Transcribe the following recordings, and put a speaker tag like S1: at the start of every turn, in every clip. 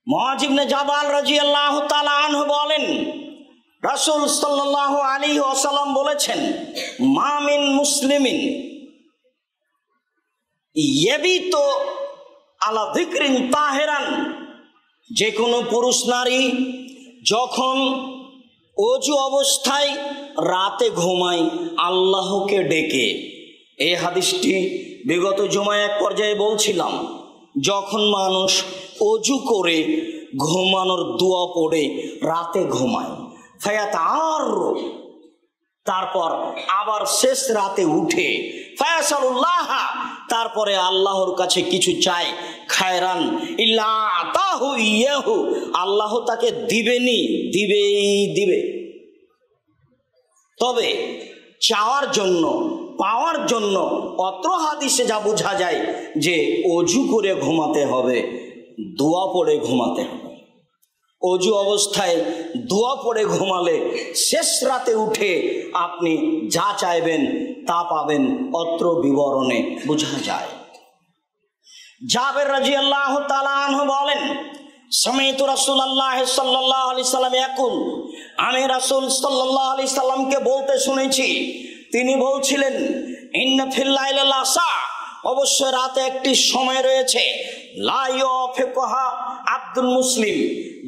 S1: মুআয ইবনে জাবাল রাদিয়াল্লাহু তাআলা আনহু বলেন, রাসূল সাল্লাল্লাহু আলাইহি ওয়াসাল্লাম বলেছেন, মা মিন মুসলিমিন ইয়াবিতু আলা যিকরিন তাহিরান, যে কোনো পুরুষ নারী যখন ওযু অবস্থায় রাতে ঘুমায় আল্লাহকে ডেকে। এই হাদিসটি বিগত জুমায় এক পর্যায়ে বলছিলাম, যখন মানুষ ওযু করে ঘুমানোর দোয়া পড়ে রাতে ঘুমায়, ফায়াতার, তারপর আবার শেষ রাতে উঠে ফায়াসালুল্লাহ, তারপরে আল্লাহর কাছে কিছু চায়, খায়রান ইল্লা আতাহু ইয়াহু, আল্লাহ তাকে দিবেনি, দিবে। তবে চাওয়ার জন্য, পাওয়ার জন্য অত্র হাদিসে যা বোঝা যায় যে ওযু করে ঘুমাতে হবে, দোয়া পড়ে ঘুমাতে হবে। ওযু অবস্থায় দোয়া পড়ে ঘুমালে শেষ রাতে উঠে আপনি যা চাইবেন তা পাবেন, অত্র বিবরণে বোঝা যায়। জাবের রাদিয়াল্লাহু তাআলা আনহু বলেন, সামি'তু রাসূলুল্লাহ সাল্লাল্লাহু আলাইহি সাল্লাম ইয়াকুল, আমি রাসূল সাল্লাল্লাহু আলাইহি সাল্লামকে বলতে শুনেছি, তিনি বলছিলেন, ইন্না ফিল লাইলি লাসা, অবশ্যই রাতে একটি সময় রয়েছে, লা ইয়াফিকুহা আব্দুল মুসলিম,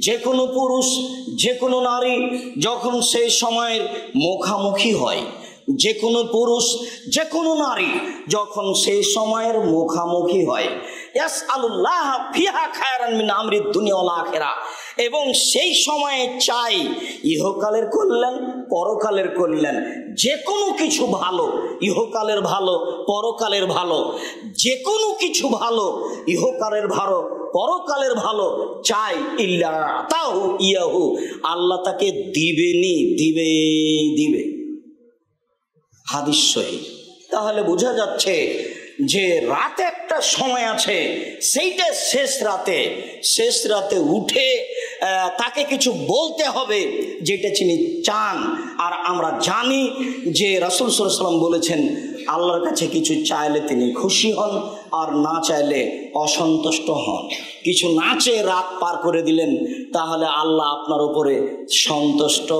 S1: যে কোনো পুরুষ যে কোনো নারী যখন সেই সময়ের মুখামুখি হয়, যে কোনো পুরুষ যে কোনো নারী যখন সেই সময়ের মুখামুখি হয়, ইয়াসআলুল্লাহ ফিহা খায়রান মিন আমরিদ দুনিয়া ওয়াল আখিরাহ, এবং সেই সময়ে চাই ইহকালের কল্যাণ পরকালের কল্যাণ, যে কোনো কিছু ভালো, ইহকালের ভালো পরকালের ভালো, যে কোনো কিছু ভালো, ইহকালের ভালো পরকালের ভালো চাই, ইল্লা আতাহু ইয়াহু, আল্লাহ তাকে দিবেনি, দিবে। হাদিস সহিহ। তাহলে বোঝা যাচ্ছে যে রাতে একটা সময় আছে, সেইটা শেষ রাতে উঠে তাকে কিছু বলতে হবে যেটা তিনি চান। আর আমরা জানি যে রাসূল সাল্লাল্লাহু আলাইহি ওয়াসাল্লাম বলেছেন, আল্লাহর কাছে কিছু চাইলে তিনি খুশি হন, আর না চাইলে অসন্তুষ্ট হন। কিছু না চেয়ে রাত পার করে দিলেন, তাহলে আল্লাহ আপনার উপরে সন্তুষ্ট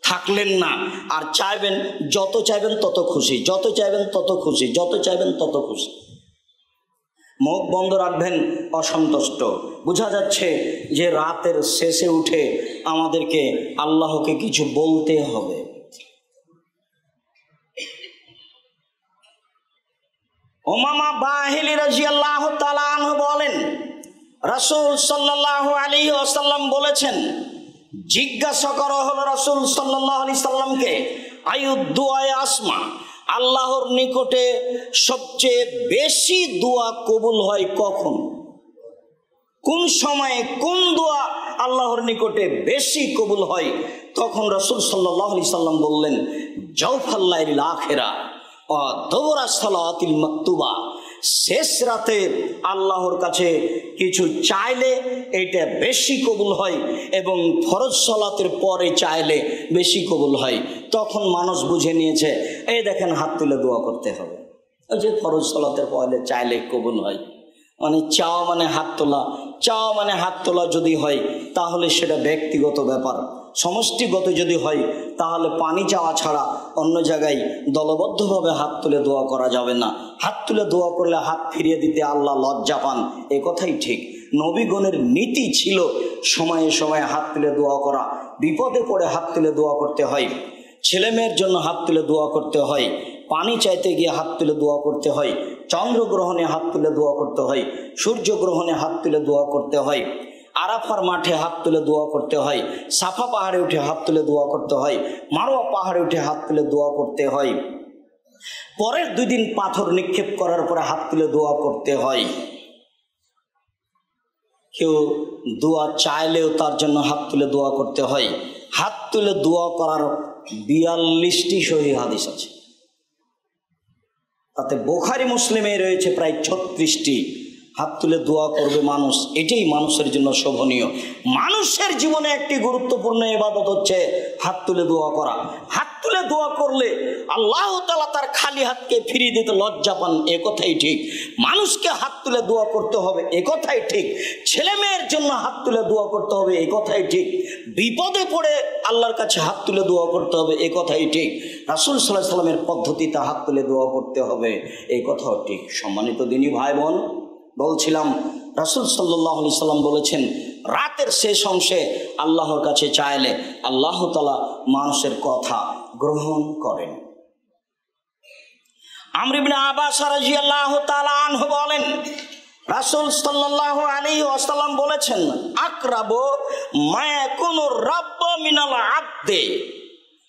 S1: থাকলেন না। আর চাইবেন, যত চাইবেন তত খুশি, যত চাইবেন তত খুশি, যত চাইবেন তত খুশি। মুখ বন্ধ রাখবেন অসন্তুষ্ট। বোঝা যাচ্ছে যে রাতের শেষে উঠে আমাদেরকে আল্লাহকে কিছু বলতে হবে। উমামা বাহিলি রাদিয়াল্লাহু তাআলা আনহু বলেন, রাসূল সাল্লাল্লাহু আলাইহি ওয়াসাল্লাম বলেছেন, জিজ্ঞাসা করা হলো রাসূল সাল্লাল্লাহু আলাইহি সাল্লামকে, আয়ুদ দুআ আসমা, আল্লাহর নিকটে সবচেয়ে বেশি দোয়া কবুল হয় কখন, কোন সময়ে কোন দোয়া আল্লাহর নিকটে বেশি কবুল হয়? তখন রাসূল সাল্লাল্লাহু আলাইহি সাল্লাম বললেন, জাওফাল লাইলিল আখিরা ওয়া দুবুরা সালাতিল মাকতুবা, শেষ রাতে আল্লাহর কাছে কিছু চাইলে এটা বেশি কবুল হয়, এবং ফরজ সালাতের পরে চাইলে বেশি কবুল হয়। তখন মানুষ বুঝে নিয়েছে, এই দেখেন হাত তুলে দোয়া করতে হবে। ওই যে ফরজ সালাতের পরে চাইলে কবুল হয়, মানে চাওয়া মানে হাত তোলা, চাওয়া মানে হাত তোলা যদি হয় তাহলে সেটা ব্যক্তিগত ব্যাপার। সমষ্টিগত যদি হয় তাহলে পানি চাওয়া ছাড়া অন্য জায়গায় দলবদ্ধভাবে হাত তুলে দোয়া করা যাবে না। হাত তুলে দোয়া করলে হাত ফিরিয়ে দিতে আল্লাহ লজ্জা পান, এ কথাই ঠিক। নবীগণের নীতি ছিল সময়ে সময়ে হাত তুলে দোয়া করা। বিপদে পড়ে হাত তুলে দোয়া করতে হয়, ছেলে মেয়ের জন্য হাত তুলে দোয়া করতে হয়, পানি চাইতে গিয়ে হাত তুলে দোয়া করতে হয়, চন্দ্রগ্রহণে হাত তুলে দোয়া করতে হয়, সূর্যগ্রহণে হাত তুলে দোয়া করতে হয়, আরাফার মাঠে হাত তুলে দোয়া করতে হয়, সাফা পাহাড়ে উঠে হাত তুলে দোয়া করতে হয়, মারওয়া পাহাড়ে উঠে হাত তুলে দোয়া করতে হয়, পরের 2 দিন পাথর নিক্ষেপ করার পরে হাত তুলে দোয়া করতে হয়। কেউ দোয়া চাইলেও তার জন্য হাত তুলে দোয়া করতে হয়। হাত তুলে দোয়া করার 42টি সহিহ হাদিস আছে, তাতে বুখারী মুসলিমে রয়েছে প্রায় 36টি। হাত তুলে দোয়া করবে মানুষ, এটাই মানুষের জন্য শোভনীয়। মানুষের জীবনে একটি গুরুত্বপূর্ণ ইবাদত হচ্ছে হাত তুলে দোয়া করা। হাত তুলে তুলে দোয়া করলে আল্লাহ তাআলা তার খালি হাতকে ফিরিয়ে দিতে লজ্জা পান, এ কথাই ঠিক। মানুষকে হাত তুলে দোয়া করতে হবে, এ কথাই ঠিক। ছেলে মেয়ের জন্য হাত তুলে দোয়া করতে হবে, এ কথাই ঠিক। বিপদে পড়ে আল্লাহর কাছে হাত তুলে দোয়া করতে হবে, এ কথাই ঠিক। রাসূল সাল্লাল্লাহু আলাইহি সাল্লামের পদ্ধতিতে হাত তুলে দোয়া করতে হবে, এই কথাও ঠিক। সম্মানিত দিনী ভাই বোন, বলছিলাম রাসূল সাল্লাল্লাহু আলাইহি সাল্লাম বলেছেন, রাতের শেষ অংশে আল্লাহর কাছে চাইলে আল্লাহ তাআলা মানুষের কথা গ্রহণ করেন। আমর ইবনে আব্বাস রাদিয়াল্লাহু তাআলা আনহু বলেন, রাসূল সাল্লাল্লাহু আলাইহি ওয়াসাল্লাম বলেছেন, আকরাবু মা ইয়াকুনু রাব্বু মিনাল আবদি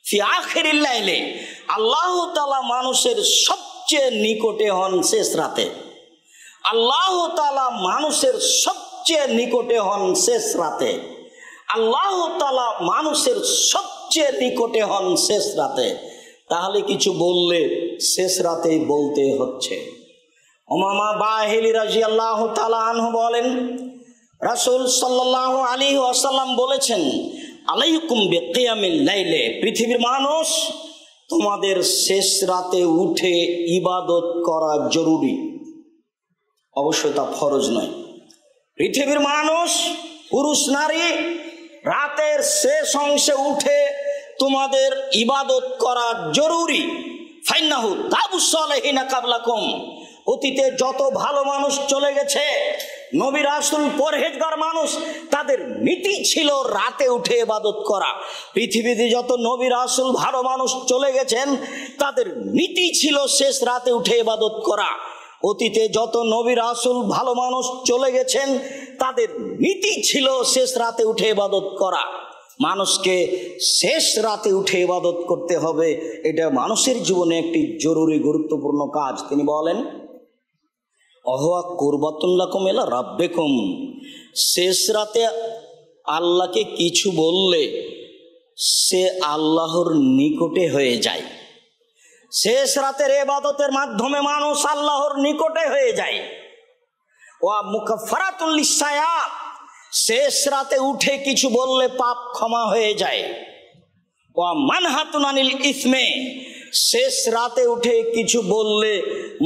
S1: ফি আখিরিল লাইলি, আল্লাহ তাআলা মানুষের সবচেয়ে নিকটে হন শেষ রাতে। আল্লাহ তাআলা মানুষের সবচেয়ে নিকটে হন শেষ রাতে। আল্লাহ তাআলা মানুষের সবচেয়ে নিকটে হন শেষ রাতে। তাহলে কিছু বললে শেষ রাতেই বলতে হচ্ছে। উমামা বাহিলি রাদিয়াল্লাহু তাআলা আনহু বলেন, রাসূল সাল্লাল্লাহু আলাইহি ওয়াসাল্লাম বলেছেন, আলাইকুম বিকিয়ামিল লাইলে, পৃথিবীর মানুষ তোমাদের শেষ রাতে উঠে ইবাদত করা জরুরি। অবশ্যই তা ফরজ নয়। পৃথিবীর মানুষ, পুরুষ নারী, রাতের শেষ অংশে উঠে তোমাদের ইবাদত করা জরুরি। ফাইন্নাহু তাবুস সালিহিনা কাবলাকুম, অতীতে যত ভালো মানুষ চলে গেছে, নবী রাসূল পরহেজগার মানুষ, তাদের নীতি ছিল রাতে উঠে ইবাদত করা। পৃথিবীতে যত নবী রাসূল ভালো মানুষ চলে গেছেন, তাদের নীতি ছিল শেষ রাতে উঠে ইবাদত করা। অতীতে যত নবী রাসূল ভালো মানুষ চলে গেছেন, তাদের নীতি ছিল শেষ রাতে উঠে ইবাদত করা। মানুষকে শেষ রাতে উঠে ইবাদত করতে হবে, এটা মানুষের জীবনে একটি জরুরি গুরুত্বপূর্ণ কাজ। তিনি বলেন, অহুয়া কুরবাতুন লাকুম ইলা রাব্বিকুম, শেষ রাতে আল্লাহকে কিছু বললে সে আল্লাহর নিকটে হয়ে যায়। শেষ রাতের ইবাদতের মাধ্যমে মানুষ আল্লাহর নিকটে হয়ে যায়। ওয়া মুকাফফারাতুল লিসায়াত, শেষ রাতে উঠে কিছু বললে পাপ ক্ষমা হয়ে যায়। ওয়া মানহাতুন আনিল ইসমে, শেষ রাতে উঠে কিছু বললে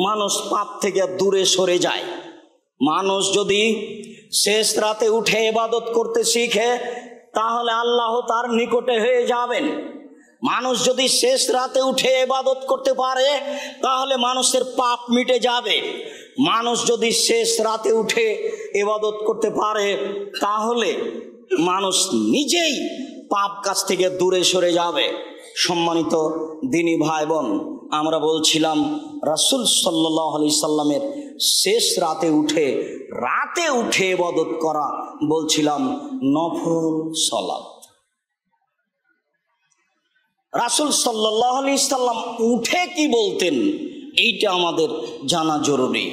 S1: মানুষ পাপ থেকে দূরে সরে যায়। মানুষ যদি শেষ রাতে উঠে ইবাদত করতে শিখে, তাহলে আল্লাহ তার নিকটে হয়ে যাবেন। মানুষ যদি শেষ রাতে উঠে ইবাদত করতে পারে, তাহলে মানুষের পাপ মিটে যাবে। মানুষ যদি শেষ রাতে উঠে ইবাদত করতে পারে, তাহলে মানুষ নিজেই পাপ কাজ থেকে দূরে সরে যাবে। সম্মানিত দিনী ভাই বোন, আমরা বলছিলাম রাসূল সাল্লাল্লাহু আলাইহি সাল্লামের শেষ রাতে উঠে ইবাদত করা, বলছিলাম নফল সালাত। রাসূল সাল্লাল্লাহু আলাইহি সাল্লাম উঠে কি বলতেন, এইটা আমাদের জানা জরুরি।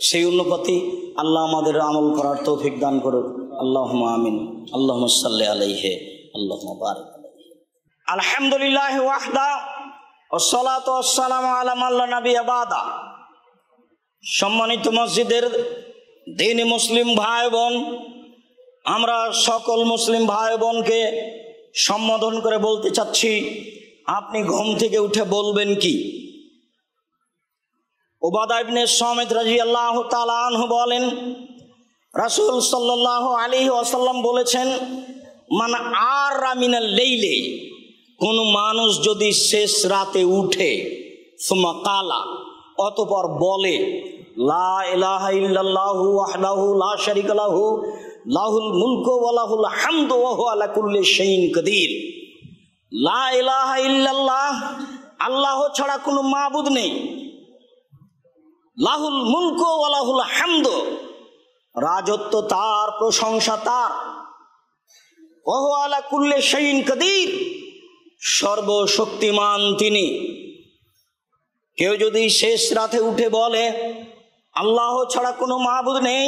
S1: সেই অনুপাতে আল্লাহ আমাদের আমল করার তৌফিক দান করুক। আল্লাহুম্মা আমিন। আল্লাহুম্মা সাল্লি আলাইহি, আল্লাহুম্মা বারিক আলাইহি। আলহামদুলিল্লাহ ওয়াহদা, ওয়াসসালাতু ওয়াসসালামু আলা মান লা নাবিয়্যা বাদা। সম্মানিত মসজিদের দ্বীনি মুসলিম ভাই বোন, আমরা সকল মুসলিম ভাই বোনকে সম্বোধন করে বলতে চাচ্ছি, আপনি ঘুম থেকে উঠে বলবেন কি? উবাদা ইবনে সামিত রাদিয়াল্লাহু তাআলা আনহু বলেন, রাসূল সাল্লাল্লাহু আলাইহি ওয়াসাল্লাম বলেছেন, মান আরা মিনাল লাইলি, কোন মানুষ যদি শেষ রাতে উঠে, সুম্মা কালা, অতঃপর বলে, লা ইলাহা ইল্লাল্লাহু ওয়াহদাহু লা শারীকা লাহু লাহুল মুলকু ওয়া লাহুল হামদু ওয়া হুয়া আলা কুল্লি শাইইন কাদির। লা ইলাহা ইল্লাল্লাহ, আল্লাহ ছাড়া কোনো মাবুদ নেই। লাহুল মুলকু ওয়া লাহুল হামদু, রাজত্ব তার, প্রশংসা তার। ওয়া হুয়া আলা কুল্লি শাইইন কাদির, সর্বশক্তিমান তিনি। কেউ যদি শেষ রাতে উঠে বলে আল্লাহ ছাড়া কোনো মাবুদ নেই,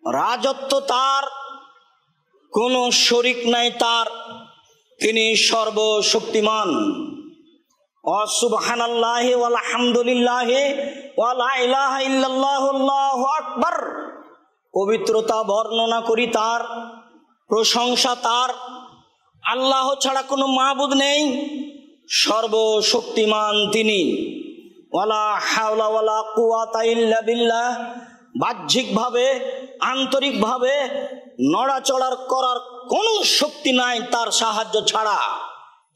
S1: রাজত্ব তার, কোনো শরীক নাই তার, তিনি সর্বশক্তিমান। সুবহানাল্লাহি ওয়াল হামদুলিল্লাহি ওয়া লা ইলাহা ইল্লাল্লাহু আল্লাহু আকবার, পবিত্রতা বর্ণনা করি তার, প্রশংসা তার, আল্লাহ ছাড়া কোনো মাবুদ নেই, সর্বশক্তিমান তিনি। ওয়ালা হাওলা ওয়ালা কুওয়াতা ইল্লা বিল্লাহ। বাহ্যিকভাবে আন্তরিকভাবে নড়াচড়ার করার কোনো শক্তি নাই তার সাহায্য ছাড়া।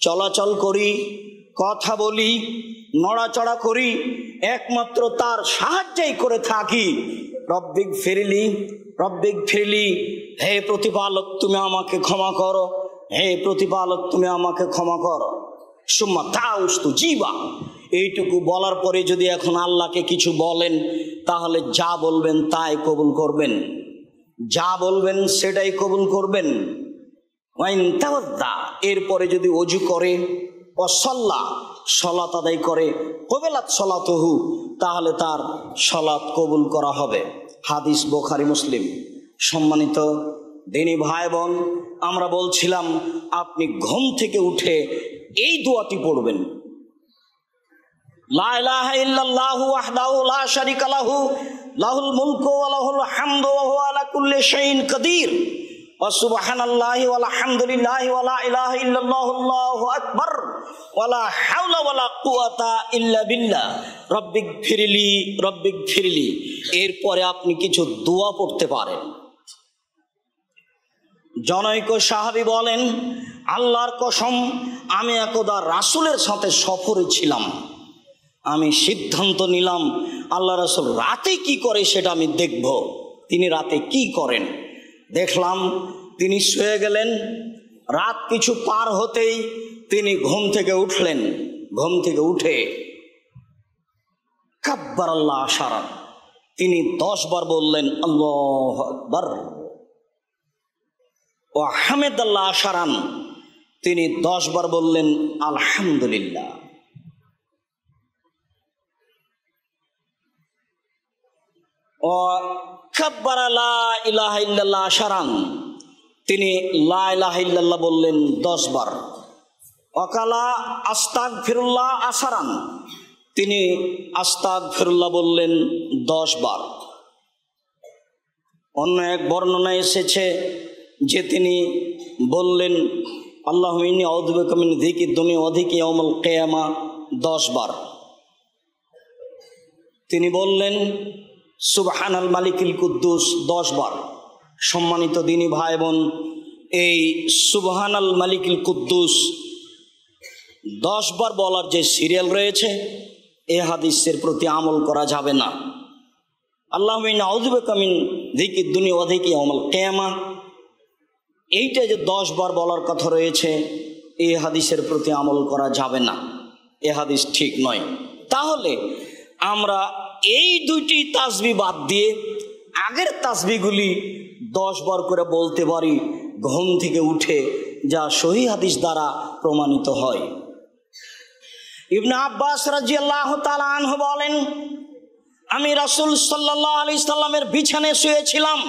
S1: চলাচল করি, কথা বলি, নড়াচড়া করি, একমাত্র তার সাহায্যেই করে থাকি। রব্বিক ফিরলি, রব্বিক ফিরলি, হে প্রতিপালক তুমি আমাকে ক্ষমা করো, হে প্রতিপালক তুমি আমাকে ক্ষমা করো। সুম্মা তাউস্তু জীবা, এইটুকু বলার পরে যদি এখন আল্লাহকে কিছু বলেন, তাহলে যা বলবেন তাই কবুল করবেন, যা বলবেন সেটাই কবুল করবেন। ওয়াইন তাওয়াদ্দা, এরপরে যদি অজু করে, অসল্লা সলাত আদায় করে, কবেলাত সলাতহু, তাহলে তার সলাত কবুল করা হবে। হাদিস বুখারী মুসলিম। সম্মানিত দিনী ভাই বোন, আমরা বলছিলাম আপনি ঘুম থেকে উঠে এই দোয়াটি পড়বেন, লা ইলাহা ইল্লাল্লাহু ওয়াহদাহু লা শারীকা লাহু লাহুল মুলকু ওয়া লাহুল হামদু ওয়া হুয়া আলা কুল্লি শাইইন কাদির ওয়া সুবহানাল্লাহি ওয়া আলহামদুলিল্লাহি ওয়া লা ইলাহা ইল্লাল্লাহু আল্লাহু আকবার ওয়া লা হাওলা ওয়া লা কুওয়াতা ইল্লা বিল্লাহ রব্বিক ফিরলি রব্বিক ফিরলি। এরপরে আপনি কিছু দোয়া পড়তে পারেন। জনৈক সাহাবী বলেন, আল্লাহর কসম, আমি একদা রাসূলের সাথে সফরে ছিলাম। আমি সিদ্ধান্ত নিলাম আল্লাহ রাসূল রাতে কি করে সেটা আমি দেখব। তিনি রাতে কি করেন দেখলাম। তিনি শুয়ে গেলেন। রাত কিছু পার হতেই তিনি ঘুম থেকে উঠলেন। ঘুম থেকে উঠে কাব্বারাল্লাহ আশারান, তিনি 10 বার বললেন আল্লাহু আকবার। ও হামেদাল্লাহ আশারান, তিনি 10 বার বললেন আলহামদুলিল্লাহ। ও কাব্বারা লা ইলাহা ইল্লাল্লাহ আশারান, তিনি লা ইলাহা ইল্লাল্লাহ বললেন 10 বার। ওয়াকালা আস্তাগফিরুল্লাহ আশারান, তিনি আস্তাগফিরুল্লাহ বললেন 10 বার। অন্য এক বর্ণনা এসেছে যে তিনি বললেন আল্লাহুম্মা ইন্নী আউযু বিকা মিন যিকিদ দুনিয়া ওয়া যিকি ইয়াউমুল কিয়ামা 10 বার। তিনি বললেন সুবহানাল মালিকিল কুদ্দুস 10 বার। সম্মানিত দিনী ভাই বোন, এই সুবহানাল মালিকিল কুদ্দুস 10 বার বলার যে সিরিয়াল রয়েছে, এ হাদিসের প্রতি আমল করা যাবে না। আল্লাহুম্মা ইন্নী আউযু বিকা মিন যিকিদ দুনিয়া ওয়া যিকি ইয়াউমুল কিয়ামা, এইটা যে 10 বার বলার কথা রয়েছে, এই হাদিসের প্রতি আমল করা যাবে না। এ হাদিস ঠিক নয়। তাহলে আমরা এই দুইটি তাসবিহ বাদ দিয়ে আগের তাসবিহগুলি 10 বার করে বলতে পারি ঘুম থেকে উঠে, যা সহিহ হাদিস দ্বারা প্রমাণিত হয়। ইবনে আব্বাস রাদিয়াল্লাহু তাআলা আনহু বলেন, আমি রাসূল সাল্লাল্লাহু আলাইহি সাল্লামের বিছানায় শুয়েছিলাম।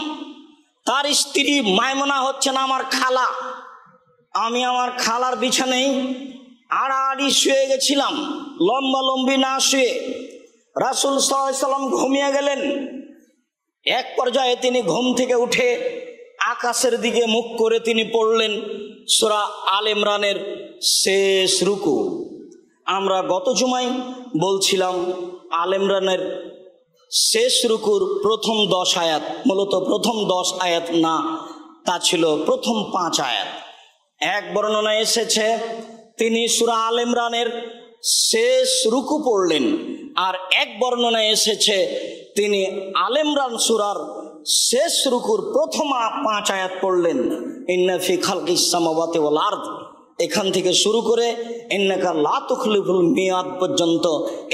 S1: তার স্ত্রী মাইমুনা হচ্ছেন আমার খালা। আমি আমার খালার বিছানায় আড়াআড়ি শুয়ে গেছিলাম, লম্বা লম্বি না শুয়ে। রাসূল সাল্লাল্লাহু আলাইহি সাল্লাম ঘুমিয়ে গেলেন। এক পর্যায়ে তিনি ঘুম থেকে উঠে আকাশের দিকে মুখ করে তিনি পড়লেন সূরা আল ইমরানের শেষ রুকু। আমরা গত জুমায় বলছিলাম আল ইমরানের শেষ রুকুর প্রথম 10 আয়াত, মূলত প্রথম 10 আয়াত না, তা ছিল প্রথম 5 আয়াত। এক বর্ণনা এসেছে তিনি সূরা আল ইমরানের শেষ রুকু পড়লেন, আর এক বর্ণনা এসেছে তিনি আল ইমরান সূরার শেষ রুকুর প্রথম 5 আয়াত পড়লেন। ইন্না ফি খালকিস সামাওয়াতি ওয়াল আরদ, এখান থেকে শুরু করে ইন্নাকা লা তুখলিফুল মিয়াদ পর্যন্ত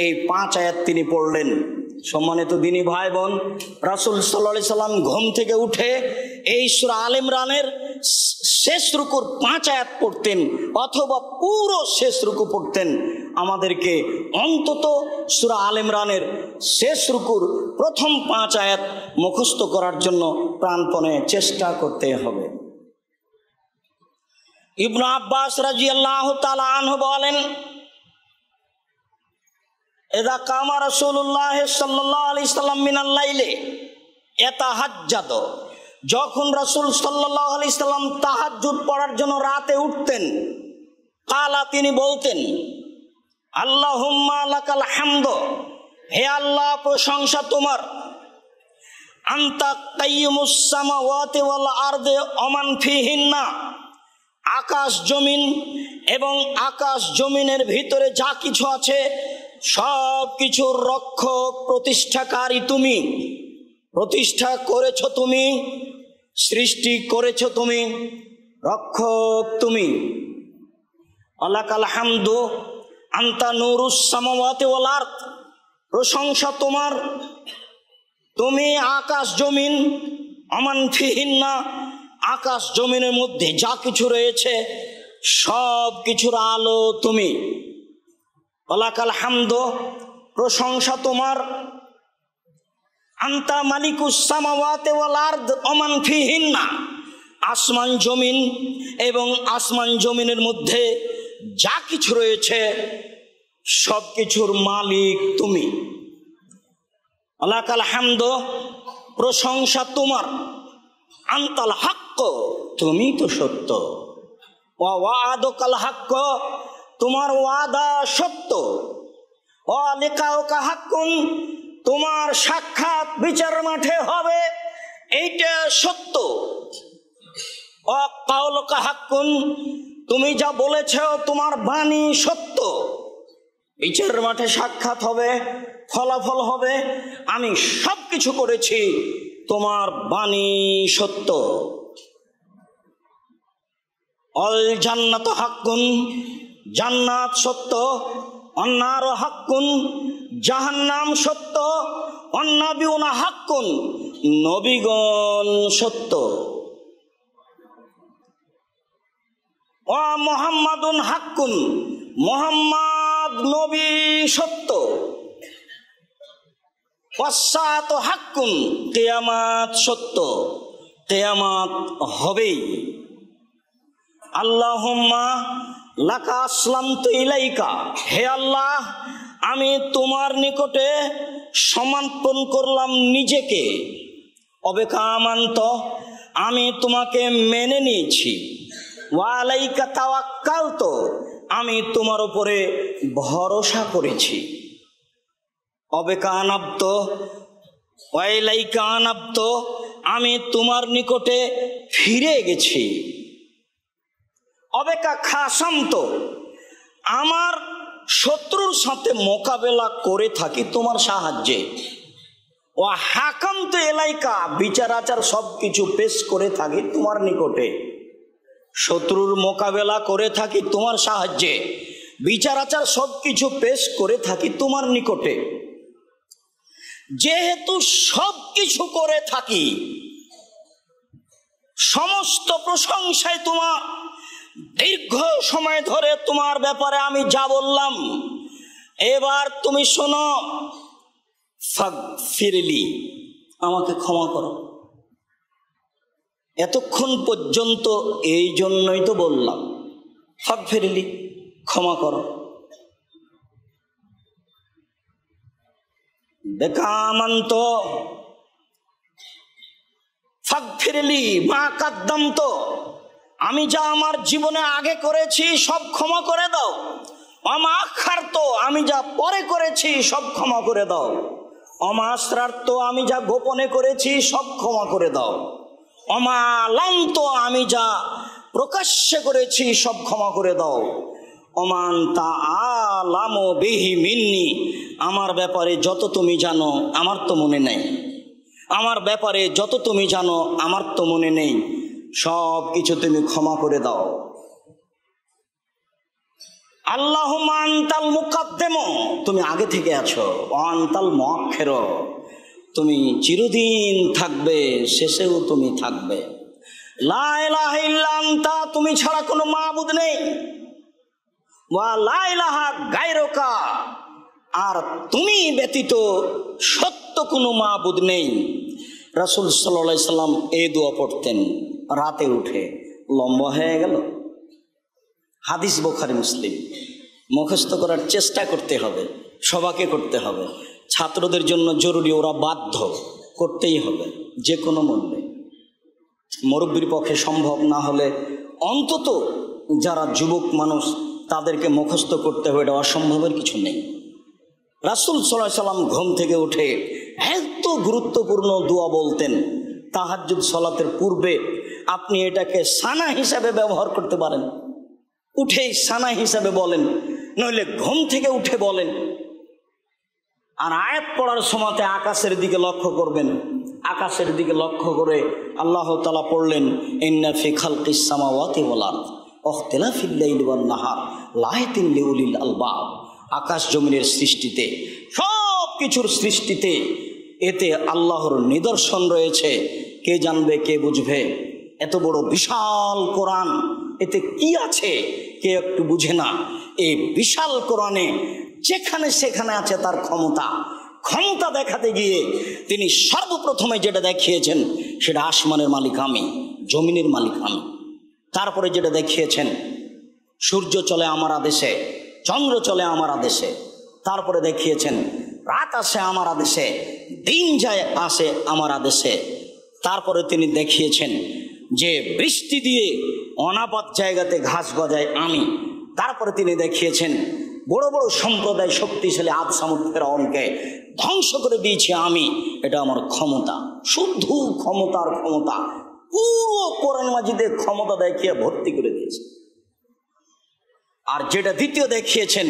S1: এই 5 আয়াত তিনি পড়লেন। সম্মানিত দিনী ভাই বোন, রাসূল সাল্লাল্লাহু আলাইহি সাল্লাম ঘুম থেকে উঠে এই সূরা আল ইমরানের শেষ রুকুর 5 আয়াত পড়তেন, অথবা পুরো শেষ রুকু পড়তেন। আমাদেরকে অন্তত সূরা আল ইমরানের শেষ রুকুর প্রথম 5 আয়াত মুখস্থ করার জন্য প্রাণপণে চেষ্টা করতে হবে। ইবনে আব্বাস রাদিয়াল্লাহু তাআলা আনহু বলেন, ইযা কামা রাসূলুল্লাহ সাল্লাল্লাহু আলাইহি সাল্লাম মিনাল লাইলি ইয়াতাহাজ্জাদু যখন রাসূল সাল্লাল্লাহু আলাইহি সাল্লাম তাহাজ্জুদ পড়ার জন্য রাতে উঠতেন, কালা তিনি বলতেন, আল্লাহুম্মা লাকাল হামদ, হে আল্লাহ প্রশংসা তোমার, আনতা কাইয়ুমুস সামাওয়াতি ওয়াল আরদি ওমান ফিহিন্না, আকাশ জমিন এবং আকাশ জমিনের ভিতরে যা কিছু আছে সব কিছুর রক্ষক প্রতিষ্ঠাকারী তুমি, প্রতিষ্ঠা করেছ তুমি, সৃষ্টি করেছ তুমি, রক্ষক তুমি। আলাকাল হামদু আনতা নূরুস সামাওয়াতি ওয়াল আরদ, প্রশংসা তোমার, তুমি আকাশ জমিন, আমান ফিহিন্না, আকাশ জমিনের মধ্যে যা কিছু রয়েছে সব কিছুর আলো তুমি। আলাকাল হামদু, প্রশংসা তোমার, আনতা মালিকুস সামাওয়াতি ওয়াল আরদ ওমান ফিহিন্না, আসমান জমিন এবং আসমান জমিনের মধ্যে যা কিছু রয়েছে সব কিছুর মালিক তুমি। আলাকাল হামদু, প্রশংসা তোমার, আনতাল হাক্ক, তুমি তো সত্য, ওয়া ওয়াদাকাল হাক্ক, তোমার ওয়াদা সত্য, ওয়া লিকাউকা হাক্কুন, তোমার সাক্ষাৎ বিচার মাঠে হবে এইটা সত্য, ওয়া কাউলুকা হাক্কুন, তুমি যা বলেছ তোমার বাণী সত্য, বিচার মাঠে সাক্ষাৎ হবে, ফলাফল হবে, আমি সব কিছু করেছি, তোমার বাণী সত্য। অল জান্নাত হাক্কুন, জান্নাত সত্য, অন্নার হাক্কুন, জাহান্নাম সত্য, অন্নাবিউনা হাক্কুন, নবীগণ সত্য, ও মুহাম্মাদুন হাক্কুন, মুহাম্মদ নবী সত্য, ওয়াসসাআতু হাক্কুন, কিয়ামত সত্য, কিয়ামত হবেই। আল্লাহুম্মা লাকা আসলামতু ইলাইকা, হে আল্লাহ আমি তোমার নিকটে সমর্পণ করলাম নিজেকে, অবেকা আমান্ত, আমি তোমাকে মেনে নিয়েছি, ওয়া আলাইকা তাওয়াক্কালতু, আমি তোমার উপরে ভরসা করেছি, অবেকা আনাব্ত, ওয়া ইলাইকা আনাব্ত, আমি তোমার নিকটে ফিরে গেছি, অবেকা খাসান্ত, আমার শত্রুর সাথে মোকাবেলা করে থাকি তোমার সাহায্যে, ও হাকান্ত এলাইকা, বিচার আচার সব কিছু পেশ করে থাকি তোমার নিকটে, শত্রুর মোকাবেলা করে থাকি তোমার সাহায্যে, বিচার আচার সব কিছু পেশ করে থাকি তোমার নিকটে। যেহেতু সব কিছু করে থাকি, সমস্ত প্রশংসায় তোমার, দীর্ঘ সময় ধরে তোমার ব্যাপারে আমি যা বললাম, এবার তুমি শোনো, ফাগফিরলি, আমাকে ক্ষমা করো। এতক্ষণ পর্যন্ত এই জন্যই তো বললাম, ফাগফিরলি, ক্ষমা করো। বেকামান্ত, ফাগফিরলি মা কাদ্দামত, আমি যা আমার জীবনে আগে করেছি সব ক্ষমা করে দাও, আমা আখারত, আমি যা পরে করেছি সব ক্ষমা করে দাও, আমা আসরারত, আমি যা গোপনে করেছি সব ক্ষমা করে দাও, আমা লান্ত, আমি যা প্রকাশ্যে করেছি সব ক্ষমা করে দাও, ওমান তাআলামু বিহি মিন্নি, আমার ব্যাপারে যত তুমি জানো আমার তো মনে নেই, আমার ব্যাপারে যত তুমি জানো আমার তো মনে নেই, সব কিছু তুমি ক্ষমা করে দাও। আল্লাহুম্মা আনতাল মুকাদ্দিম, তুমি আগে থেকে আছো, আনতাল মুআখির, তুমি চিরদিন থাকবে, শেষেও তুমি থাকবে, লা ইলাহা ইল্লা আনতা, তুমি ছাড়া কোনো মাবুদ নেই, ওয়া লা ইলাহা গায়রুকা, আর তুমি ব্যতীত সত্য কোনো মাবুদ নেই। রাসূল সাল্লাল্লাহু আলাইহি সাল্লাম এই দোয়া পড়তেন রাতে উঠে। লম্বা হয়ে গেল, হাদিস বুখারী মুসলিম, মুখস্থ করার চেষ্টা করতে হবে, সবাইকে করতে হবে, ছাত্রদের জন্য জরুরি, ওরা বাধ্য করতেই হবে যে কোনো মূল্যে। মুরব্বির পক্ষে সম্ভব না হলে অন্তত যারা যুবক মানুষ তাদেরকে মুখস্থ করতে হবে, এটা অসম্ভবের কিছু নেই। রাসূল সাল্লাল্লাহু আলাইহি সাল্লাম ঘুম থেকে উঠে এত গুরুত্বপূর্ণ দোয়া বলতেন, তাহাজ্জুদ সালাতের পূর্বে আপনি এটাকে সানা হিসাবে ব্যবহার করতে পারেন, উঠেই সানা হিসাবে বলেন, নইলে ঘুম থেকে উঠে বলেন। আর আয়াত পড়ার সময়তে আকাশের দিকে লক্ষ্য করবেন, আকাশের দিকে লক্ষ্য করে আল্লাহ তাআলা পড়লেন, ইন্না ফি খালকিস সামাওয়াতি ওয়াল আরদ ওয়াখতিলাফিল লাইলি ওয়ান নাহার লাআয়াতিন লিউলিল আলবাব। আকাশ জমিনের সৃষ্টিতে, সব কিছুর সৃষ্টিতে এতে আল্লাহর নিদর্শন রয়েছে। কে জানবে, কে বুঝবে? এত বড় বিশাল কোরআন, এতে কি আছে কে একটু বুঝে না। এই বিশাল কোরআনে যেখানে সেখানে আছে তার ক্ষমতা। ক্ষমতা দেখাতে গিয়ে তিনি সর্বপ্রথমে যেটা দেখিয়েছেন সেটা আসমানের মালিক আমি, জমিনের মালিক আমি। তারপরে যেটা দেখিয়েছেন সূর্য চলে আমার আদেশে, চন্দ্র চলে আমার আদেশে। তারপরে দেখিয়েছেন রাত আসে আমার আদেশে, দিন যায় আসে আমার আদেশে। তারপরে তিনি দেখিয়েছেন যে বৃষ্টি দিয়ে অনাবাদ জায়গাতে ঘাস গজায় আমি। তারপরে তিনি দেখিয়েছেন বড় বড় সম্প্রদায় শক্তিশালী আদ সামুদ ফেরাউনকে ধ্বংস করে দিয়েছি আমি, এটা আমার ক্ষমতা। শুধু ক্ষমতার ক্ষমতা, পুরো কোরআন মাজিদে ক্ষমতা দেখিয়ে ভর্তি করে দিয়েছে। আর যেটা দ্বিতীয় দেখিয়েছেন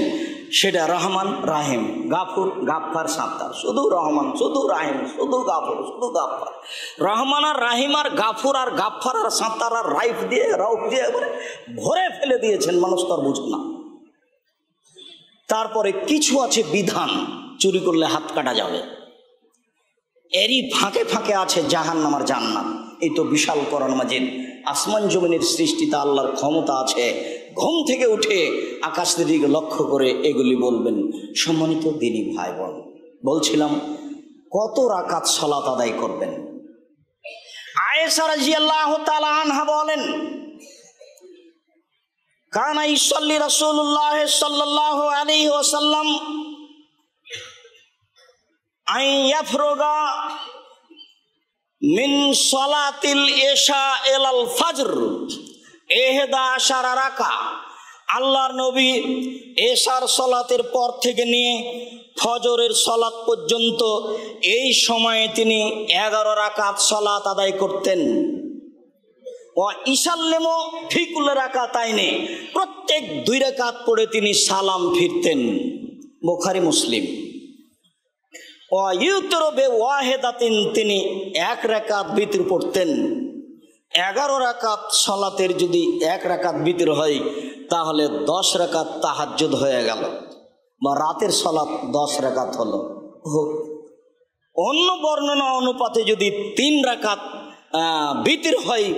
S1: সেটা রহমান রাহিম, গাফুর গাফফার সাত্তার। শুধু রহমান, শুধু রাহিম, শুধু গাফুর, শুধু গাফফার। রহমান আর রাহিম আর গাফুর আর গাফফার আর সাত্তার আর রাইফ দিয়ে রাউফ দিয়ে ভরে ফেলে দিয়েছেন, মানুষ তো আর বুঝে না। তারপরে কিছু আছে বিধান, চুরি করলে হাত কাটা যাবে, এরই ফাঁকে ফাঁকে আছে জাহান্নাম আর জান্নাত। এই তো বিশাল কোরআন মাজিদ। আসমান জমিনের সৃষ্টিতে আল্লাহর ক্ষমতা আছে। ঘুম থেকে উঠে আকাশের দিকে লক্ষ্য করে এগুলি বলবেন। সম্মানিত দিনী ভাই বোন, বলছিলাম কত রাকাত সালাত আদায় করবেন। আয়েশা রাদিয়াল্লাহু তাআলা আনহা বলেন, কানা ইসাল্লি রাসূলুল্লাহ সাল্লাল্লাহু আলাইহি ওয়াসাল্লাম আন ইয়াফরুগা মিন সালাতিল ইশা ইলাল ফজর 11 রাকা। আল্লাহর নবী এশার সালাতের পর থেকে নিয়ে ফজরের সালাত পর্যন্ত এই সময়ে তিনি 11 রাকাত সালাত আদায় করতেন। ও ইসাল্লেমো ফি কুল্লি রাকাতাইনে, প্রত্যেক 2 রাকাত পড়ে তিনি সালাম ফিরতেন। বুখারী মুসলিম। ও ইউতরু বে ওয়াহিদাতিন, তিনি 1 রাকাত বিতর পড়তেন। 11 রাকাত সালাতের যদি 1 রাকাত বিতর হয় তাহলে 10 রাকাত তাহাজ্জুদ হয়ে গেল, বা রাতের সালাত 10 রাকাত হলো। অন্য বর্ণনা অনুপাতে যদি 3 রাকাত বিতর হয়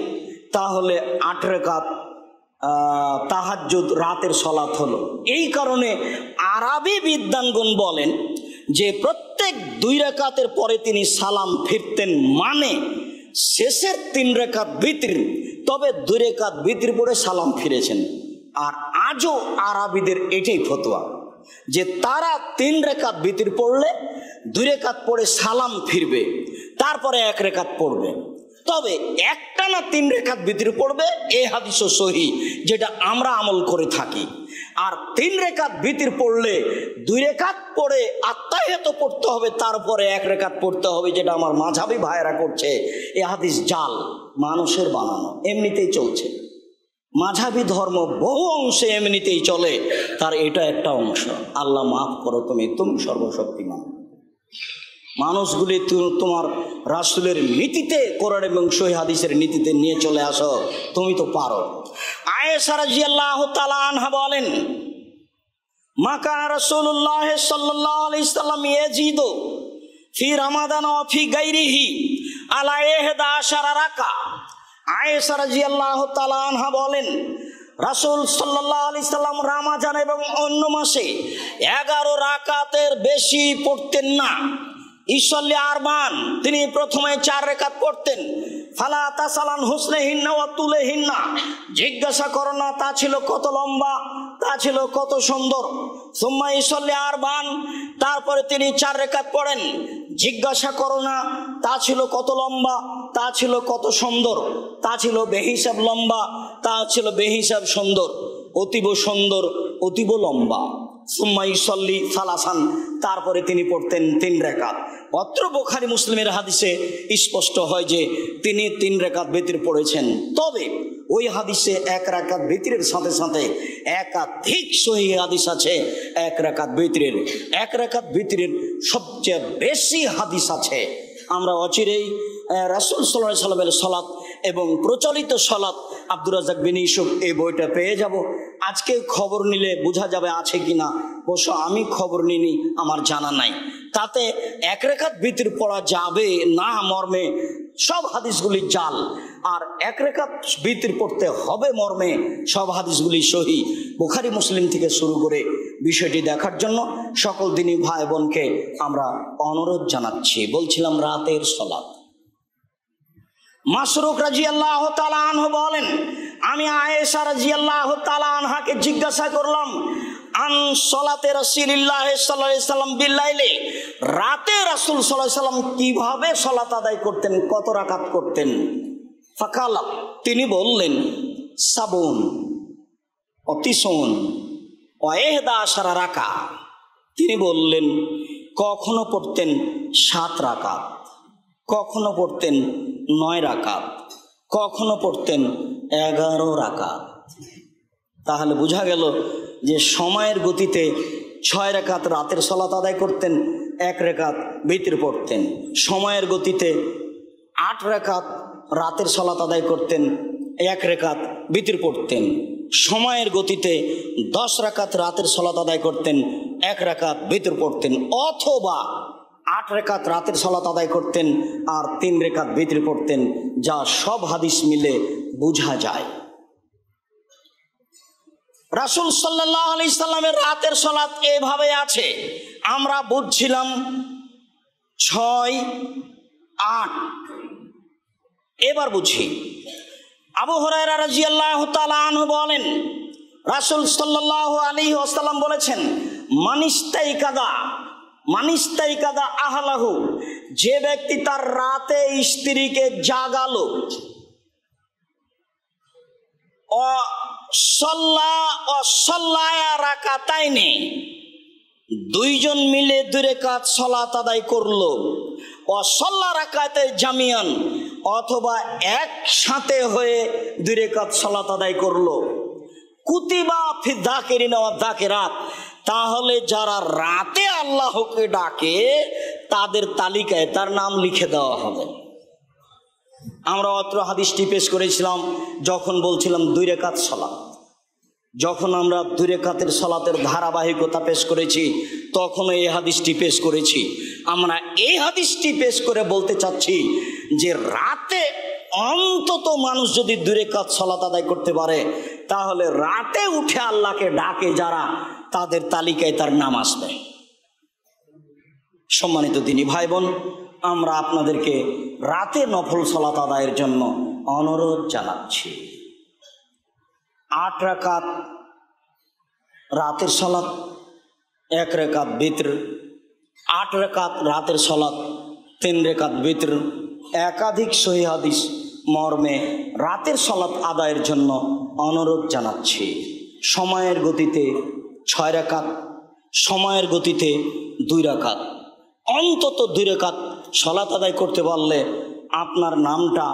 S1: তাহলে 8 রাকাত তাহাজ্জুদ রাতের সালাত হলো। এই কারণে আরবি বিদ্বানগণ বলেন যে প্রত্যেক 2 রাকাতের পরে তিনি সালাম ফিরতেন, মানে শেষের 3 রাকাত বিতর, তবে 2 রাকাত বিতর পড়ে সালাম ফিরেছেন। আর আজও আরবিদের এটাই ফতোয়া যে তারা 3 রাকাত বিতর পড়লে 2 রাকাত পড়ে সালাম ফিরবে, তারপরে 1 রাকাত পড়বে। তবে একটানা 3 রাকাত বিতর পড়বে, এই হাদিসও সহিহ, যেটা আমরা আমল করে থাকি। আর 3 রাকাত বিতর পড়লে 2 রাকাত পড়ে আত্তাহিয়াত পড়তে হবে, তারপরে 1 রাকাত পড়তে হবে, যেটা আমার মাঝহাবি ভাইরা করছে। এই হাদিস জাল, মানুষের বানানো, এমনিতেই চলছে। মাঝহাবি ধর্ম বহু অংশে এমনিতেই চলে, তার এটা একটা অংশ। আল্লাহ মাফ করো, তুমি সর্বশক্তিমান। মানুষগুলি তোমার রাসূলের নীতিতে, কোরআন এবং সহিহ হাদিসের নীতিতে নিয়ে চলে আসো, তুমি তো পারো। আয়েশা রাদিয়াল্লাহু তাআলা আনহা বলেন, মা কানা রাসূলুল্লাহ সাল্লাল্লাহু আলাইহি ওয়াসাল্লাম ইয়াজিদু ফি রমাদান ওয়া ফি গায়রিহি আলা 11 রাকা। আয়েশা রাদিয়াল্লাহু তাআলা আনহা বলেন, রাসূল সাল্লাল্লাহু আলাইহি সাল্লাম রমাদান এবং অন্য মাসে 11 রাকাতের বেশি পড়তেন না। ইসল্লি আরবান, তিনি প্রথমে 4 রাকাত পড়তেন। ফালা তাসালান হুসনেহিন্না ওয়া তুলেহিন্না, জিজ্ঞাসা করো না তা ছিল কত লম্বা, তা ছিল কত সুন্দর। সুম্মা ইসল্লি আরবান, তারপরে তিনি 4 রাকাত পড়েন। জিজ্ঞাসা করো না তা ছিল কত লম্বা, তা ছিল কত সুন্দর, তা ছিল বেহিসাব লম্বা, তা ছিল বেহিসাব সুন্দর, অতীব সুন্দর, অতীব লম্বা। সুম্মা ইসল্লি সালাসান, তারপরে তিনি পড়তেন 3 রাকাত। অত্র বুখারী মুসলিমের হাদিসে স্পষ্ট হয় যে তিনি 3 রাকাত বিতর পড়েছেন। তবে ওই হাদিসে 1 রাকাত বিতরের সাথে সাথে একাধিক সহিহ হাদিস আছে 1 রাকাত বিতরের। 1 রাকাত বিতরের সবচেয়ে বেশি হাদিস আছে। আমরা অচিরেই রাসূল সাল্লাল্লাহু আলাইহি সাল্লামের সালাত এবং প্রচলিত সালাত আব্দুর রাজ্জাক বিন ইউসুফ এই বইটা পেয়ে যাব। আজকে খবর নিলে বোঝা যাবে আছে কিনা, অবশ্য আমি খবর নিইনি, আমার জানা নাই। তাতে 1 রাকাত বিতর পড়া যাবে না মর্মে সব হাদিসগুলি জাল, আর 1 রাকাত বিতর পড়তে হবে মর্মে সব হাদিসগুলি সহিহ। বুখারী মুসলিম থেকে শুরু করে বিষয়টি দেখার জন্য সকল দিনী ভাই বোনকে আমরা অনুরোধ জানাচ্ছি। বলছিলাম রাতের সালাত। মাসরুক রাদিয়াল্লাহু তাআলা আনহু বলেন, আমি আয়েশা রাদিয়াল্লাহু তাআলা আনহাকে জিজ্ঞাসা করলাম, আন সালাতে রাসূলুল্লাহ সাল্লাল্লাহু আলাইহি সাল্লাম বিল্লাইলি, রাতে রাসূল সাল্লাল্লাহু আলাইহি সাল্লাম কিভাবে সালাত আদায় করতেন, কত রাকাত করতেন? ফাকালা, তিনি বললেন, সাবুন অতিসুন ওয়া 11 রাকাত। তিনি বললেন কখনো পড়তেন 7 রাকাত, কখনো পড়তেন 9 রাকাত, কখনো পড়তেন 11 রাকাত। তাহলে বোঝা গেল যে সময়ের গতিতে 6 রাকাত রাতের সালাত আদায় করতেন, 1 রাকাত বিতর পড়তেন। সময়ের গতিতে 8 রাকাত রাতের সালাত আদায় করতেন, 1 রাকাত বিতর পড়তেন। সময়ের গতিতে 10 রাকাত রাতের সালাত আদায় করতেন, 1 রাকাত বিতর পড়তেন। অথবা 8 রাকাত রাতের সালাত আদায় করতেন আর 3 রাকাত বিতর পড়তেন, যা সব হাদিস মিলে বোঝা যায়। রাসূল সাল্লাল্লাহু আলাইহি সাল্লামের রাতের সালাত এভাবে আছে। আমরা বুঝছিলাম 6, 8। এবার বুঝি। আবু হুরায়রা রাদিয়াল্লাহু তাআলা আনহু বলেন, রাসূল সাল্লাল্লাহু আলাইহি ওয়াসাল্লাম বলেছেন, মানিস্তাইকাদা আহলাহু, যে ব্যক্তি তার রাতে স্ত্রীকে জাগালো, রাকাতাইনি, 2 জন মিলে 2 রাকাত সালাত আদায় করলো, অসল্লা রাকাতে জামিয়ান, অথবা একসাথে হয়ে 2 রাকাত সালাত আদায় করলো, কুতিবা ফি যাকিরিনা ওয়া যাকিরাত, তাহলে যারা রাতে আল্লাহকে ডাকে তাদের তালিকায় তার নাম লিখে দেওয়া হবে। আমরা অত্র হাদিসটি পেশ করেছিলাম যখন বলছিলাম 2 রাকাত সালাত। যখন আমরা 2 রাকাতের সালাতের ধারাবাহিকতা পেশ করেছি তখন এই হাদিসটি পেশ করেছি। আমরা এই হাদিসটি পেশ করে বলতে চাচ্ছি যে রাতে অন্তত মানুষ যদি 2 রাকাত সালাত আদায় করতে পারে তাহলে রাতে উঠে আল্লাহকে ডাকে যারা, তাদের তালিকায় তার নাম আসবে। সম্মানিত দিনী ভাই বোন, আমরা আপনাদেরকে রাতে নফল সালাত আদায়ের জন্য অনুরোধ জানাচ্ছি। 8 রাকাত রাতের সালাত, 1 রাকাত বিতর, 8 রাকাত রাতের সালাত, 3 রাকাত বিতর। একাধিক সহিহ হাদিস মর্মে রাতের সালাত আদায়ের জন্য অনুরোধ জানাচ্ছি। সময়ের গতিতে 6 রাকাত, সময়ের গতিতে 2 রাকাত, অন্তত 2 রাকাত সালাত আদায় করতে পারলে আপনার নামটা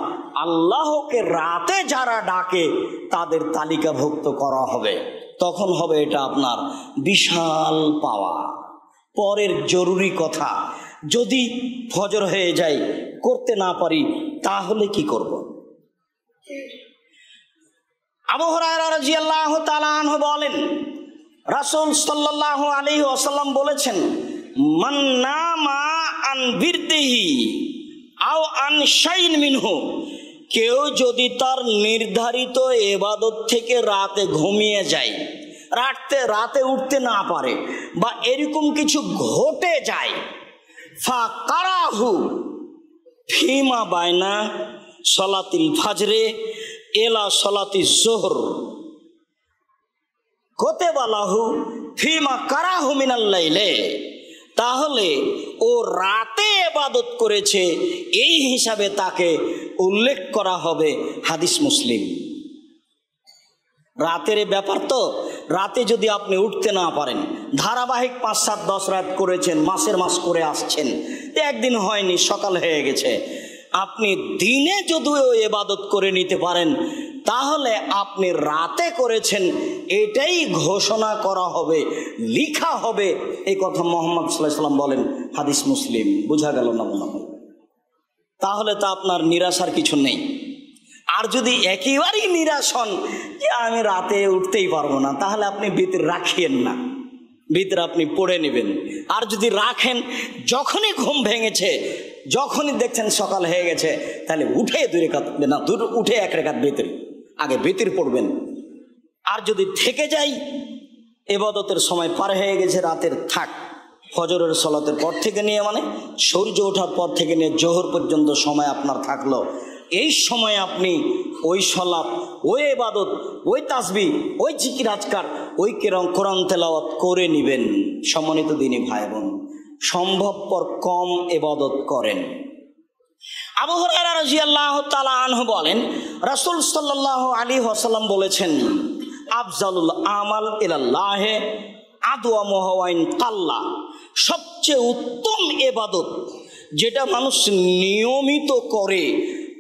S1: আল্লাহকে রাতে যারা ডাকে তাদের তালিকাভুক্ত করা হবে। তখন হবে এটা আপনার বিশাল পাওয়া। পরের জরুরি কথা, যদি ফজর হয়ে যায় করতে না পারি তাহলে কি করব? আবু হুরায়রা রাদিয়াল্লাহু তাআলা আনহু বলেন, রাসূল সাল্লাল্লাহু আলাইহি ওয়াসাল্লাম বলেছেন, মান নামা আন বিরদিহি আও আন শাইন মিনহু, কেউ যদি তার নির্ধারিত ইবাদত থেকে রাতে ঘুমিয়ে যায়, রাতে উঠতে না পারে বা এরকম কিছু ঘটে যায়, ফাকারাহু ফিমা বাইনা সলাতিল ফাজরে এলা সলাতি যোহর কুতিবালাহু ফিমা কারাহু মিনাল লাইলে। তাহলে ও রাতে ইবাদত করেছে এই হিসাবে তাকে উল্লেখ করা হবে। হাদিস মুসলিম। রাতের ব্যাপার তো, রাতে যদি আপনি উঠতে না পারেন, ধারাবাহিক 5, 7, 10 রাত করেছেন, মাসের মাস করে আসছেন, একদিন হয়নি, সকাল হয়ে গেছে, আপনি দিনে যদিও ইবাদত করে নিতে পারেন, তাহলে আপনি রাতে করেছেন এটাই ঘোষণা করা হবে, লিখা হবে। এই কথা মুহাম্মদ সাল্লাল্লাহু আলাইহি ওয়াসাল্লাম বলেন। হাদিস মুসলিম। বোঝা গেল না মনে হয়? তাহলে তো আপনার নিরাশার কিছু নেই। আর যদি একেবারেই নিরাশ হন যে আমি রাতে উঠতেই পারবো না, তাহলে আপনি বিতর রাখিয়েন না, বিতর আপনি পড়ে নেবেন। আর যদি রাখেন, যখনই ঘুম ভেঙেছে, যখনই দেখছেন সকাল হয়ে গেছে, তাহলে উঠে 2 রাকাত না, উঠে 1 রাকাত বিতর আগে বিতর পড়বেন। আর যদি থেকে যাই, ইবাদতের সময় পার হয়ে গেছে, রাতের থাক, ফজরের সালাতের পর থেকে নিয়ে মানে সূর্য ওঠার পর থেকে নিয়ে জোহর পর্যন্ত সময় আপনার থাকলো, এই সময় আপনি ওই সালাত, ওই ইবাদত, ওই তাসবিহ, ওই জিকির আজকার, ওই কোরআন তেলাওয়াত করে নেবেন। সম্মানিত দিনী ভাই বোন, সম্ভবপর কম ইবাদত করেন। আবু হুরায়রা রাদিয়াল্লাহু তাআলা আনহু বলেন, রাসূল সাল্লাল্লাহু আলাইহি ওয়াসাল্লাম বলেছেন, আফজালুল আমাল ইলাল্লাহি আদওয়ামুহু ওয়া ইন কাল্লা। সবচেয়ে উত্তম ইবাদত যেটা মানুষ নিয়মিত করে,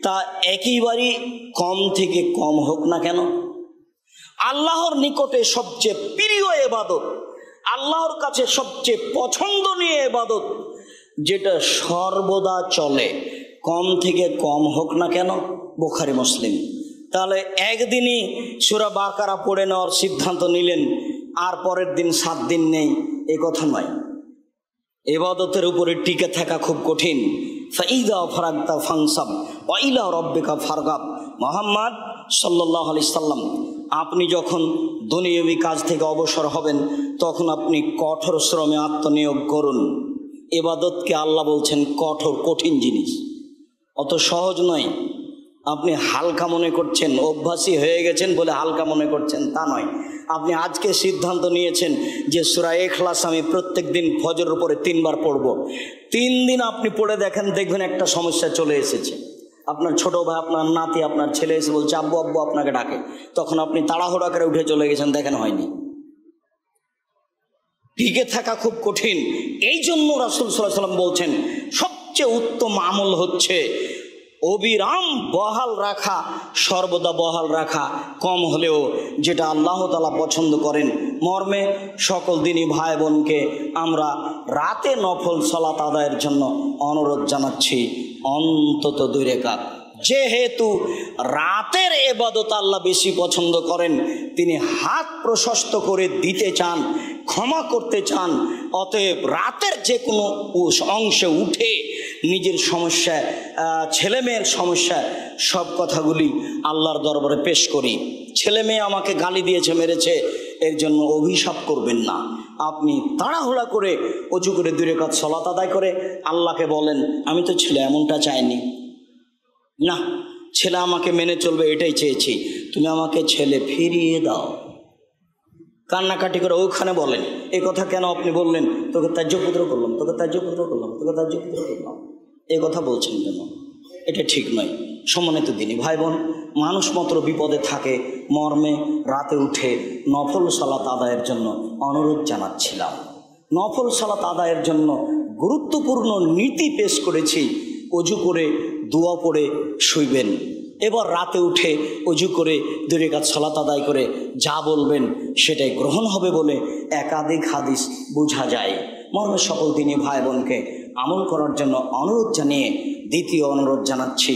S1: তা একেবারেই কম থেকে কম হোক না কেন। আল্লাহর নিকটে সবচেয়ে প্রিয় ইবাদত, আল্লাহর কাছে সবচেয়ে পছন্দনীয় ইবাদত যেটা সর্বদা চলে, কম থেকে কম হোক না কেন। বুখারী মুসলিম। তাহলে একদিনই সূরা বাকারা পড়ে নেওয়ার সিদ্ধান্ত নিলেন, আর পরের দিন 7 দিন নেই, এই কথা নয়। ইবাদতের উপরে টিকে থাকা খুব কঠিন। ফাইদা ফারাগতা ফানসাব ওয়া ইলা রাব্বিকা ফারগাব। মুহাম্মদ সাল্লাল্লাহু আলাইহি সাল্লাম, আপনি যখন দুনিয়াবি কাজ থেকে অবসর হবেন, তখন আপনি কঠোর শ্রমে আত্মনিয়োগ করুন। ইবাদতকে আল্লাহ বলছেন কঠোর, কঠিন জিনিস, অত সহজ নয়। আপনি হালকা মনে করছেন, অভ্যাসী হয়ে গেছেন বলে হালকা মনে করছেন, তা নয়। আপনি আজকে সিদ্ধান্ত নিয়েছেন যে সূরা ইখলাস আমি প্রত্যেক দিন ফজরের পরে 3 বার পড়ব। 3 দিন আপনি পড়ে দেখেন, দেখবেন একটা সমস্যা চলে এসেছে। আপনার ছোট ভাই, আপনার নাতি, আপনার ছেলে এসে বলছে আব্বু আব্বু আপনাকে ডাকে, তখন আপনি তাড়াহুড়া করে উঠে চলে গেছেন, দেখেন হয়নি। টিকে থাকা খুব কঠিন। এই জন্য রাসূল সাল্লাল্লাহু আলাইহি ওয়াসাল্লাম বলছেন সবচেয়ে উত্তম আমল হচ্ছে অবিরাম বহাল রাখা, সর্বদা বহাল রাখা, কম হলেও যেটা আল্লাহ তাআলা পছন্দ করেন। মর্মে সকল দিনই ভাই বোনকে আমরা রাতে নফল সালাত আদায়ের জন্য অনুরোধ জানাচ্ছি, অন্তত 2 রাকাত। যেহেতু রাতের ইবাদত আল্লাহ বেশি পছন্দ করেন, তিনি হাত প্রশস্ত করে দিতে চান, ক্ষমা করতে চান। অতএব রাতের যে কোনো অংশে উঠে নিজের সমস্যা, ছেলে মেয়ের সমস্যা, সব কথাগুলি আল্লাহর দরবারে পেশ করি। ছেলে মেয়ে আমাকে গালি দিয়েছে, মেরেছে, এর জন্য অভিশাপ করবেন না। আপনি তাড়াহুড়া করে অজু করে 2 রাকাত সালাত আদায় করে আল্লাহকে বলেন, আমি তো ছেলে এমনটা চাইনি, না, ছেলে আমাকে মেনে চলবে এটাই চেয়েছি, তুমি আমাকে ছেলে ফিরিয়ে দাও। কান্নাকাটি করে ওখানে বলেন, এই কথা কেন আপনি বললেন, তোকে ত্যায্যপুত্র করলাম, তোকে ত্যায্যপুত্র করলাম, তোকে ত্যায্যপুত্র করলাম, এই কথা বলছেন কেন? এটা ঠিক নয়। সম্মানিত দিনী ভাই বোন, মানুষ মাত্র বিপদে থাকে, মর্মে রাতে উঠে নফল সালাত আদায়ের জন্য অনুরোধ জানাচ্ছিলাম। নফল সালাত আদায়ের জন্য গুরুত্বপূর্ণ নীতি পেশ করেছি। অজু করে দোয়া পড়ে শুইবেন। এবার রাতে উঠে অজু করে 2 রাকাত সালাত আদায় করে যা বলবেন সেটাই গ্রহণ হবে বলে একাধিক হাদিস বোঝা যায়। মর্মে সকল দিনই ভাই বোনকে আমল করার জন্য অনুরোধ জানিয়ে দ্বিতীয় অনুরোধ জানাচ্ছি,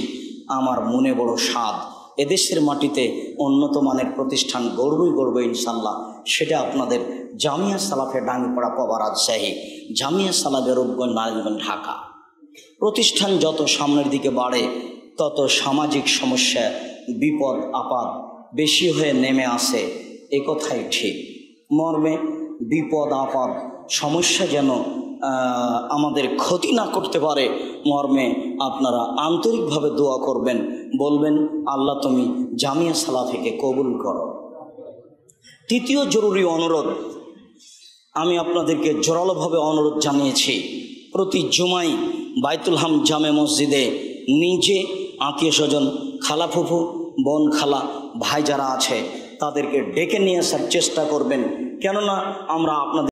S1: আমার মনে বড় স্বাদ এদেশের মাটিতে উন্নত মানের প্রতিষ্ঠান গড়বই গড়বে ইনশাল্লাহ। সেটা আপনাদের জামিয়া সালাফে ডাঙ্গিপাড়া পবা রাজশাহী, জামিয়া সালাফে রূপগঞ্জ নারায়ণগঞ্জ ঢাকা। প্রতিষ্ঠান যত সামনের দিকে বাড়ে, তত সামাজিক সমস্যা, বিপদ আপদ বেশি হয়ে নেমে আসে, এ কথাই ঠিক। মর্মে বিপদ আপদ সমস্যা যেন আমাদের ক্ষতি না করতে পারে মর্মে আপনারা আন্তরিকভাবে দোয়া করবেন, বলবেন আল্লাহ তুমি জামিয়া সালাফিকে কবুল করো। তৃতীয় জরুরি অনুরোধ, আমি আপনাদেরকে জোরালোভাবে অনুরোধ জানিয়েছি, প্রতি জুমায় বাইতুল হাম জামে মসজিদে নিজে আত্মীয় স্বজন, খালা ফুফু, বোন খালা, ভাই যারা আছে তাদেরকে ডেকে নিয়ে আসার চেষ্টা করবেন, কেননা আমরা আপনাদের